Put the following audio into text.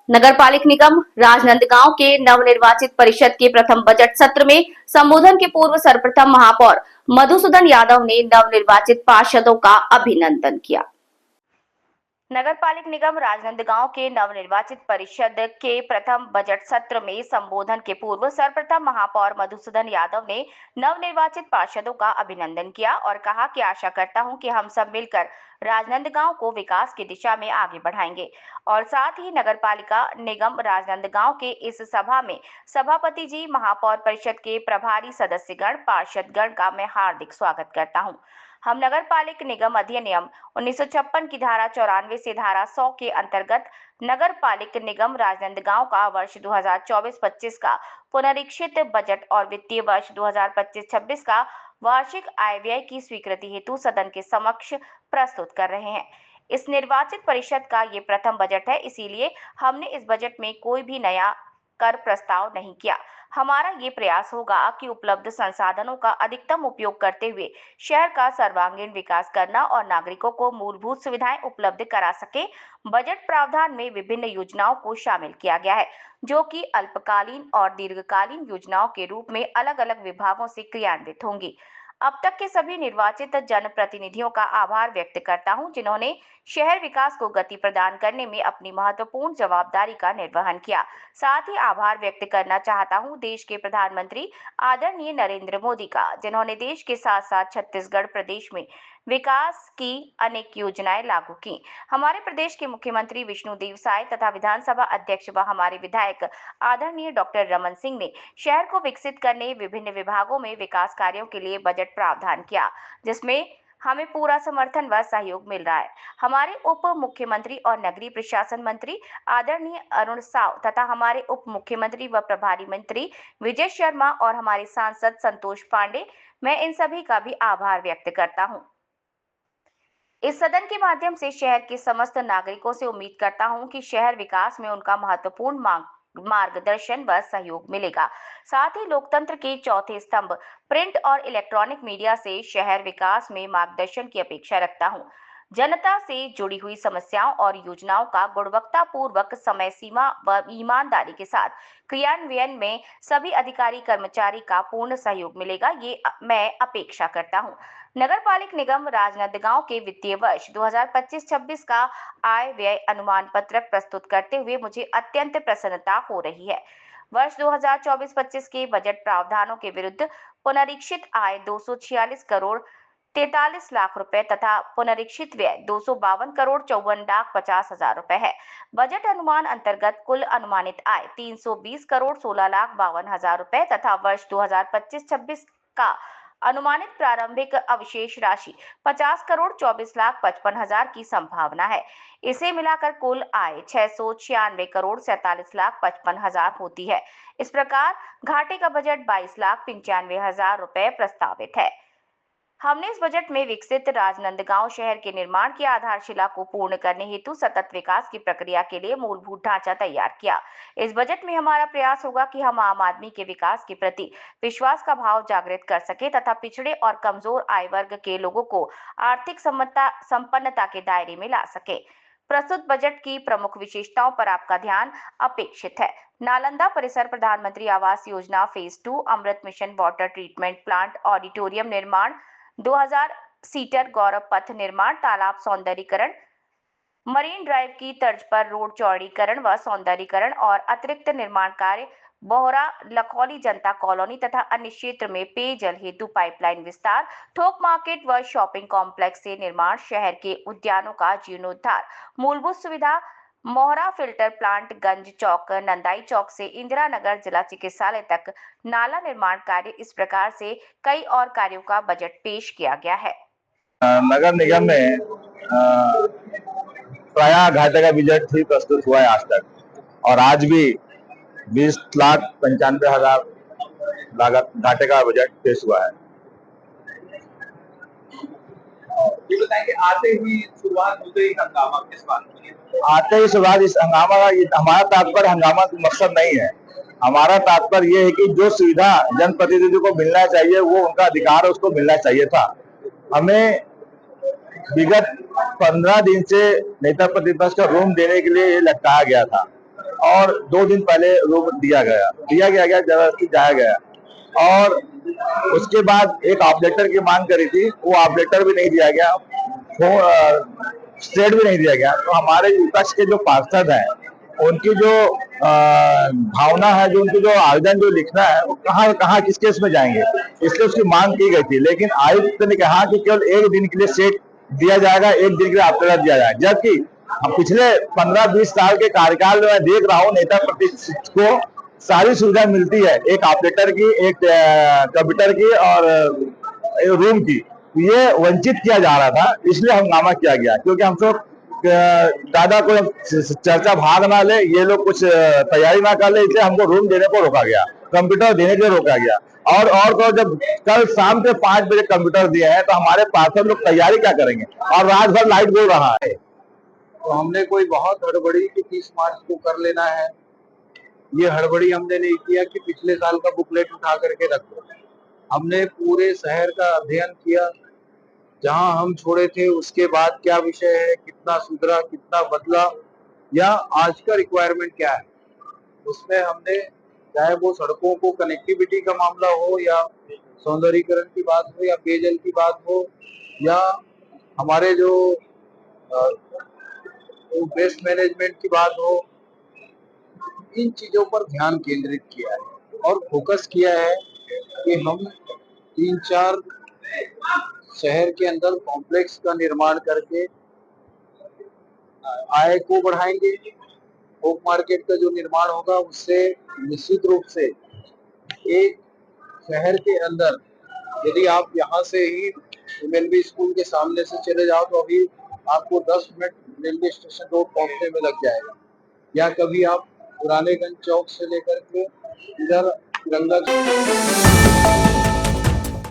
नगरपालिक निगम राजनांदगांव के नवनिर्वाचित परिषद के प्रथम बजट सत्र में संबोधन के पूर्व सर्वप्रथम महापौर मधुसूदन यादव ने नवनिर्वाचित पार्षदों का अभिनंदन किया। नगरपालिक निगम राजनांदगांव के नवनिर्वाचित परिषद के प्रथम बजट सत्र में संबोधन के पूर्व सर्वप्रथम महापौर मधुसूदन यादव ने नवनिर्वाचित पार्षदों का अभिनंदन किया और कहा कि आशा करता हूं कि हम सब मिलकर राजनांदगांव को विकास की दिशा में आगे बढ़ाएंगे। और साथ ही नगरपालिका निगम राजनांदगांव के इस सभा में सभापति जी, महापौर परिषद के प्रभारी सदस्यगण, पार्षदगण का मैं हार्दिक स्वागत करता हूं। हम नगरपालिक निगम अधिनियम 1956 की धारा 94 से धारा 100 के अंतर्गत नगरपालिक निगम राजनांदगांव का वर्ष 2024-25 का पुनरीक्षित बजट और वित्तीय वर्ष 2025-26 का वार्षिक आय व्यय की स्वीकृति हेतु सदन के समक्ष प्रस्तुत कर रहे हैं। इस निर्वाचित परिषद का ये प्रथम बजट है, इसीलिए हमने इस बजट में कोई भी नया कर प्रस्ताव नहीं किया। हमारा ये प्रयास होगा कि उपलब्ध संसाधनों का अधिकतम उपयोग करते हुए शहर का सर्वांगीण विकास करना और नागरिकों को मूलभूत सुविधाएं उपलब्ध करा सके। बजट प्रावधान में विभिन्न योजनाओं को शामिल किया गया है, जो कि अल्पकालीन और दीर्घकालीन योजनाओं के रूप में अलग-अलग विभागों से क्रियान्वित होंगी। अब तक के सभी निर्वाचित जनप्रतिनिधियों का आभार व्यक्त करता हूं, जिन्होंने शहर विकास को गति प्रदान करने में अपनी महत्वपूर्ण जवाबदारी का निर्वहन किया। साथ ही आभार व्यक्त करना चाहता हूं देश के प्रधानमंत्री आदरणीय नरेंद्र मोदी का, जिन्होंने देश के साथ साथ छत्तीसगढ़ प्रदेश में विकास की अनेक योजनाएं लागू की। हमारे प्रदेश के मुख्यमंत्री विष्णुदेव साय तथा विधानसभा अध्यक्ष व हमारे विधायक आदरणीय डॉक्टर रमन सिंह ने शहर को विकसित करने विभिन्न विभागों में विकास कार्यों के लिए बजट प्रावधान किया, जिसमें हमें पूरा समर्थन व सहयोग मिल रहा है। हमारे उप मुख्यमंत्री और नगरीय प्रशासन मंत्री आदरणीय अरुण साव तथा हमारे उप मुख्यमंत्री व प्रभारी मंत्री विजय शर्मा और हमारे सांसद संतोष पांडे, मैं इन सभी का भी आभार व्यक्त करता हूं। इस सदन के माध्यम से शहर के समस्त नागरिकों से उम्मीद करता हूं कि शहर विकास में उनका महत्वपूर्ण मार्गदर्शन व सहयोग मिलेगा। साथ ही लोकतंत्र के चौथे स्तंभ प्रिंट और इलेक्ट्रॉनिक मीडिया से शहर विकास में मार्गदर्शन की अपेक्षा रखता हूं। जनता से जुड़ी हुई समस्याओं और योजनाओं का गुणवत्तापूर्वक, समय सीमा व ईमानदारी के साथ क्रियान्वयन में सभी अधिकारी कर्मचारी का पूर्ण सहयोग मिलेगा, ये मैं अपेक्षा करता हूं। नगरपालिक निगम राजनांदगांव के वित्तीय वर्ष 2025-26 का आय व्यय अनुमान पत्रक प्रस्तुत करते हुए मुझे अत्यंत प्रसन्नता हो रही है। वर्ष 2024-25 के बजट प्रावधानों के विरुद्ध पुनरीक्षित आय 246 करोड़ 43 लाख रुपए तथा पुनरीक्षित व्यय 252 करोड़ 54 लाख 50 हजार रुपए है। बजट अनुमान अंतर्गत कुल अनुमानित आय 320 करोड़ 16 लाख 52 हजार रुपए तथा वर्ष 2025-26 का अनुमानित प्रारंभिक अवशेष राशि 50 करोड़ 24 लाख 55 हजार की संभावना है। इसे मिलाकर कुल आय 696 करोड़ 47 लाख 55 हजार होती है। इस प्रकार घाटे का बजट 22 लाख 95 हजार रुपए प्रस्तावित है। हमने इस बजट में विकसित राजनांदगांव शहर के निर्माण की आधारशिला को पूर्ण करने हेतु सतत विकास की प्रक्रिया के लिए मूलभूत ढांचा तैयार किया। इस बजट में हमारा प्रयास होगा कि हम आम आदमी के विकास के प्रति विश्वास का भाव जागृत कर सके तथा पिछड़े और कमजोर आय वर्ग के लोगों को आर्थिक संपन्नता के दायरे में ला सके। प्रस्तुत बजट की प्रमुख विशेषताओं पर आपका ध्यान अपेक्षित है। नालंदा परिसर प्रधानमंत्री आवास योजना phase 2, Amrut mission water treatment plant, auditorium निर्माण, 2000 सीटर गौरव पथ निर्माण, तालाब सौंदर्यीकरण, मरीन ड्राइव की तर्ज पर रोड चौड़ीकरण व सौंदर्यीकरण और अतिरिक्त निर्माण कार्य, बोहरा लखौली जनता कॉलोनी तथा अन्य क्षेत्र में पेयजल हेतु पाइपलाइन विस्तार, थोक मार्केट व शॉपिंग कॉम्प्लेक्स से निर्माण, शहर के उद्यानों का जीर्णोद्धार, मूलभूत सुविधा, मोहरा फिल्टर प्लांट, गंज चौक, नंदाई चौक से इंदिरा नगर जिला चिकित्सालय तक नाला निर्माण कार्य, इस प्रकार से कई और कार्यों का बजट पेश किया गया है। नगर निगम में प्राय घाटे का बजट ही प्रस्तुत हुआ है आज तक, और आज भी 20,95,000 लागत घाटे का बजट पेश हुआ है। ये बताएं कि आते ही शुरुआत होते ही हंगामा किस बात की? आते ही शुरुआत इस हंगामा का, हमारा तात्पर्य हंगामा का मकसद नहीं है। हमारा तात्पर्य ये है कि जो सुविधा जनप्रतिनिधि को मिलना चाहिए, वो उनका अधिकार है, उसको मिलना चाहिए था। हमें विगत 15 दिन से नेता प्रतिपक्ष का रूम देने के लिए ये लटकाया गया था। और 2 दिन पहले रूम दिया गया जबरदस्ती जाया गया। और उसके बाद एक ऑपरेटर की मांग करी थी, वो ऑपरेटर भी नहीं दिया गया, स्टेट भी नहीं दिया गया। तो हमारे विपक्ष के जो पार्षद हैं, उनकी जो भावना है, जो उनकी जो आवेदन जो लिखना है, वो कहाँ कहाँ किस केस में जाएंगे, इसलिए उसकी मांग की गई थी। लेकिन आयुक्त ने कहा कि केवल 1 दिन के लिए सेट दिया जाएगा, 1 दिन के लिए ऑपरेटर दिया जाएगा। जबकि हम पिछले 15-20 साल के कार्यकाल में मैं देख रहा हूँ नेता प्रतिनिधि को सारी सुविधा मिलती है, एक ऑपरेटर की, एक कंप्यूटर की और रूम की। ये वंचित किया जा रहा था, इसलिए हंगामा किया गया, क्योंकि हम सब ज्यादा कोई चर्चा भाग ना ले, ये लोग कुछ तैयारी ना कर ले, इसलिए हमको रूम देने को रोका गया, कंप्यूटर देने के लिए रोका गया। और तो जब कल शाम के 5 बजे कंप्यूटर दिए हैं, तो हमारे पार्षद लोग तैयारी क्या करेंगे, और रात भर लाइट बोल रहा है। तो हमने कोई बहुत हड़बड़ी कि 30 मार्च को कर लेना है, ये हड़बड़ी हमने नहीं किया कि पिछले साल का बुकलेट उठा करके रख दो। हमने पूरे शहर का अध्ययन किया, जहां हम छोड़े थे उसके बाद क्या विषय है, कितना सुधरा, कितना बदला, या आज का रिक्वायरमेंट क्या है। उसमें हमने, चाहे वो सड़कों को कनेक्टिविटी का मामला हो, या सौंदर्यीकरण की बात हो, या पेयजल की बात हो, या हमारे जो वेस्ट मैनेजमेंट की बात हो, इन चीजों पर ध्यान केंद्रित किया है और फोकस किया है कि हम 3-4 शहर के अंदर कॉम्प्लेक्स का निर्माण करके आय को बढ़ाएंगे। थोक मार्केट का जो निर्माण होगा, उससे निश्चित रूप से एक शहर के अंदर, यदि आप यहाँ से ही MLB स्कूल के सामने से चले जाओ तो अभी आपको 10 मिनट रेलवे स्टेशन रोड पहुंचने में लग जाएगा, या कभी आप पुराने गंज चौक से लेकर के इधर तिरंगा